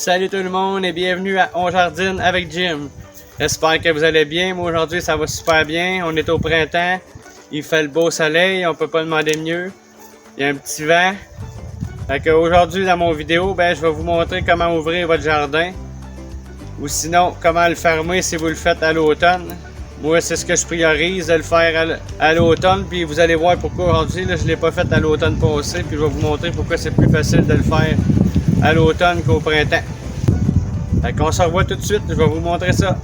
Salut tout le monde et bienvenue à On Jardine avec Jim. J'espère que vous allez bien. Moi aujourd'hui ça va super bien. On est au printemps. Il fait le beau soleil. On peut pas demander mieux. Il y a un petit vent. Fait qu'aujourd'hui dans mon vidéo, je vais vous montrer comment ouvrir votre jardin. Ou sinon comment le fermer si vous le faites à l'automne. Moi c'est ce que je priorise de le faire à l'automne. Puis vous allez voir pourquoi aujourd'hui je ne l'ai pas fait à l'automne passé. Puis je vais vous montrer pourquoi c'est plus facile de le faire à l'automne qu'au printemps. Fait qu'on se revoit tout de suite, je vais vous montrer ça.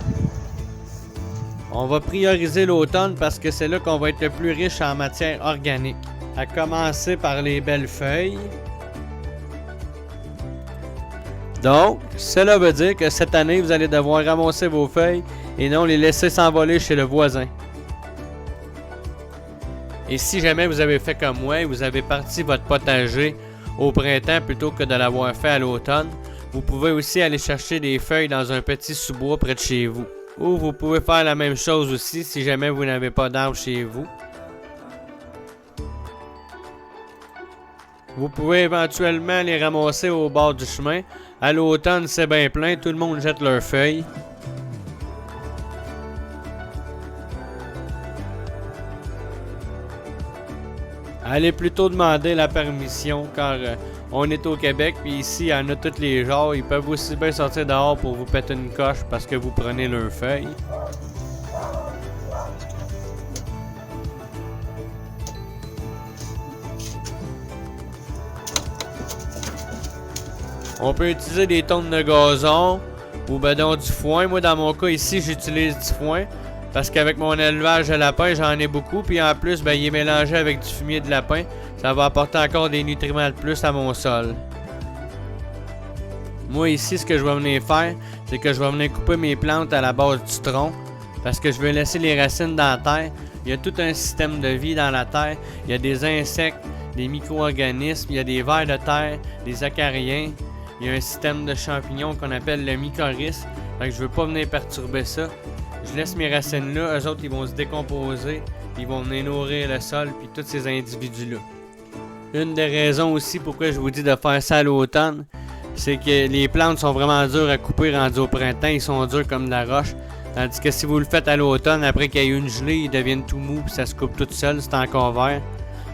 On va prioriser l'automne parce que c'est là qu'on va être le plus riche en matière organique. À commencer par les belles feuilles. Donc, cela veut dire que cette année, vous allez devoir ramasser vos feuilles et non les laisser s'envoler chez le voisin. Et si jamais vous avez fait comme moi et vous avez parti votre potager au printemps plutôt que de l'avoir fait à l'automne, vous pouvez aussi aller chercher des feuilles dans un petit sous-bois près de chez vous. Ou vous pouvez faire la même chose aussi si jamais vous n'avez pas d'arbre chez vous. Vous pouvez éventuellement les ramasser au bord du chemin. À l'automne, c'est bien plein, tout le monde jette leurs feuilles. Allez plutôt demander la permission car on est au Québec puis ici il y en a tous les genres. Ils peuvent aussi bien sortir dehors pour vous péter une coche parce que vous prenez leurs feuilles. On peut utiliser des tonnes de gazon ou donc du foin. Moi dans mon cas ici j'utilise du foin. Parce qu'avec mon élevage de lapin, j'en ai beaucoup. Puis en plus, il est mélangé avec du fumier de lapin. Ça va apporter encore des nutriments de plus à mon sol. Moi ici, ce que je vais venir faire, c'est que je vais venir couper mes plantes à la base du tronc. Parce que je veux laisser les racines dans la terre. Il y a tout un système de vie dans la terre. Il y a des insectes, des micro-organismes, il y a des vers de terre, des acariens. Il y a un système de champignons qu'on appelle le mycorhize. Fait que je veux pas venir perturber ça. Je laisse mes racines là, eux autres ils vont se décomposer, ils vont venir nourrir le sol puis tous ces individus-là. Une des raisons aussi pourquoi je vous dis de faire ça à l'automne, c'est que les plantes sont vraiment dures à couper rendues au printemps, ils sont durs comme de la roche. Tandis que si vous le faites à l'automne, après qu'il y ait une gelée, ils deviennent tout mous puis ça se coupe tout seul, c'est encore vert.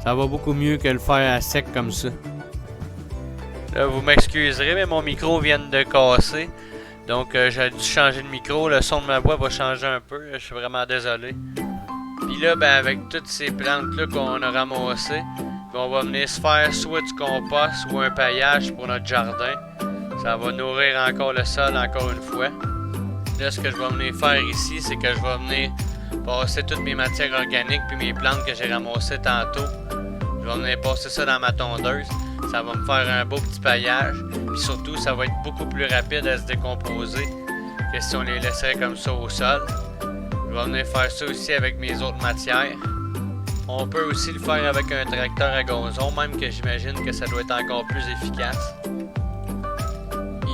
Ça va beaucoup mieux que le faire à sec comme ça. Là, vous m'excuserez, mais mon micro vient de casser. Donc j'ai dû changer de micro, le son de ma voix va changer un peu, je suis vraiment désolé. Puis là, avec toutes ces plantes-là qu'on a ramassées, on va venir se faire soit du compost ou un paillage pour notre jardin. Ça va nourrir encore le sol encore une fois. Là, ce que je vais venir faire ici, c'est que je vais venir passer toutes mes matières organiques puis mes plantes que j'ai ramassées tantôt. Je vais venir passer ça dans ma tondeuse. Ça va me faire un beau petit paillage. Puis surtout, ça va être beaucoup plus rapide à se décomposer que si on les laisserait comme ça au sol. Je vais venir faire ça aussi avec mes autres matières. On peut aussi le faire avec un tracteur à gazon, même que j'imagine que ça doit être encore plus efficace.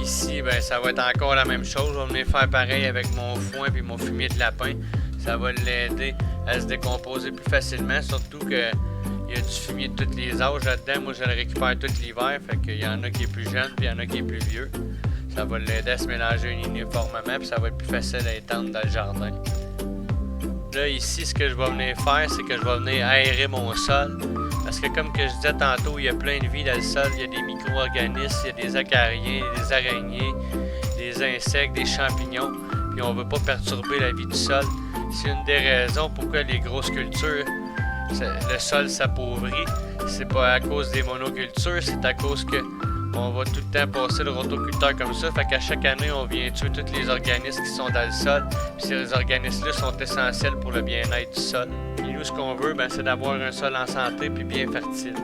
Ici, ça va être encore la même chose. Je vais venir faire pareil avec mon foin et mon fumier de lapin. Ça va l'aider à se décomposer plus facilement, surtout que il y a du fumier de tous les âges là-dedans. Moi, je le récupère tout l'hiver. Fait qu'il y en a qui est plus jeune puis il y en a qui est plus vieux. Ça va l'aider à se mélanger uniformément puis ça va être plus facile à étendre dans le jardin. Là, ici, ce que je vais venir faire, c'est que je vais venir aérer mon sol. Parce que comme que je disais tantôt, il y a plein de vie dans le sol. Il y a des micro-organismes, il y a des acariens, des araignées, des insectes, des champignons. Puis on ne veut pas perturber la vie du sol. C'est une des raisons pourquoi les grosses cultures... le sol s'appauvrit, c'est pas à cause des monocultures, c'est à cause que on va tout le temps passer le rotoculteur comme ça, fait qu'à chaque année on vient tuer tous les organismes qui sont dans le sol, puis ces organismes-là sont essentiels pour le bien-être du sol. Et nous ce qu'on veut, c'est d'avoir un sol en santé puis bien fertile.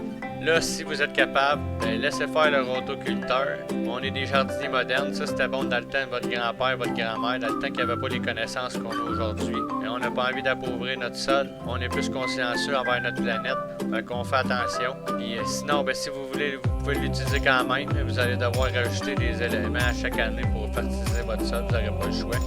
Là, si vous êtes capable, laissez faire le rotoculteur. On est des jardiniers modernes. Ça, c'était bon dans le temps de votre grand-père, votre grand-mère, dans le temps qu'il n'y avait pas les connaissances qu'on a aujourd'hui. Mais on n'a pas envie d'appauvrir notre sol. On est plus consciencieux envers notre planète. Fait qu'on fait attention. Puis sinon, si vous voulez, vous pouvez l'utiliser quand même. Vous allez devoir rajouter des éléments à chaque année pour fertiliser votre sol. Vous n'aurez pas le choix.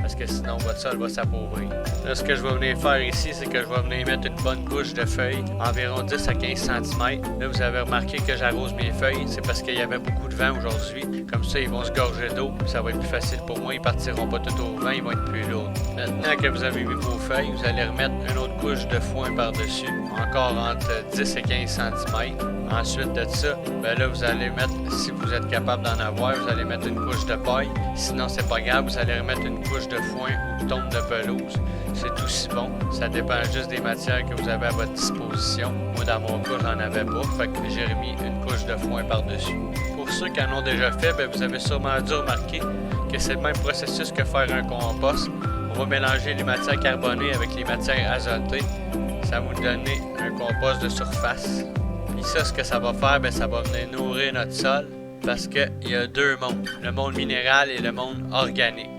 Parce que sinon, votre sol va s'appauvrir. Là, ce que je vais venir faire ici, c'est que je vais venir mettre une bonne couche de feuilles, environ 10 à 15 cm. Là, vous avez remarqué que j'arrose mes feuilles. C'est parce qu'il y avait beaucoup de vent aujourd'hui. Comme ça, ils vont se gorger d'eau, ça va être plus facile pour moi. Ils partiront pas tout au vent, ils vont être plus lourds. Maintenant que vous avez mis vos feuilles, vous allez remettre une autre couche de foin par-dessus, encore entre 10 et 15 cm. Ensuite de ça, ben là, vous allez mettre, si vous êtes capable d'en avoir, vous allez mettre une couche de paille. Sinon, c'est pas grave, vous allez remettre une couche de foin ou de tombe de pelouse. C'est aussi bon. Ça dépend juste des matières que vous avez à votre disposition. Moi, dans mon cas, j'en avais pas. Fait que j'ai remis une couche de foin par-dessus. Pour ceux qui en ont déjà fait, ben, vous avez sûrement dû remarquer que c'est le même processus que faire un compost. On va mélanger les matières carbonées avec les matières azotées. Ça va nous donner un compost de surface. Et ça, ce que ça va faire, ben, ça va venir nourrir notre sol parce qu'il y a deux mondes, le monde minéral et le monde organique.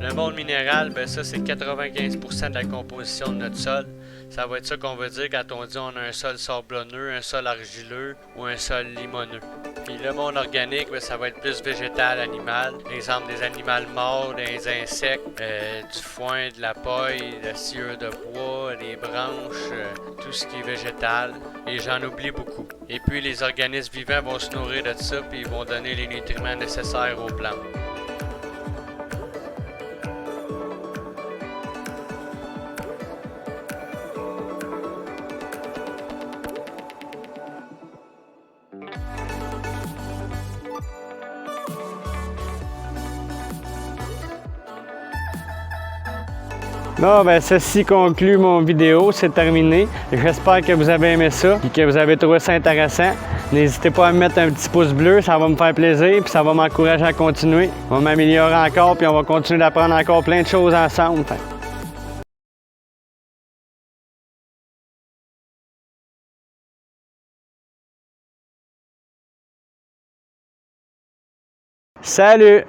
Le monde minéral, ben ça, c'est 95% de la composition de notre sol. Ça va être ça qu'on veut dire quand on dit on a un sol sablonneux, un sol argileux ou un sol limoneux. Puis le monde organique, ben, ça va être plus végétal, animal. Exemple, des animaux morts, des insectes, du foin, de la paille, de la sciure de bois, des branches, tout ce qui est végétal. Et j'en oublie beaucoup. Et puis les organismes vivants vont se nourrir de ça, puis ils vont donner les nutriments nécessaires aux plantes. Bon, ben ceci conclut mon vidéo, c'est terminé. J'espère que vous avez aimé ça et que vous avez trouvé ça intéressant. N'hésitez pas à me mettre un petit pouce bleu, ça va me faire plaisir puis ça va m'encourager à continuer. On va m'améliorer encore puis on va continuer d'apprendre encore plein de choses ensemble. Salut!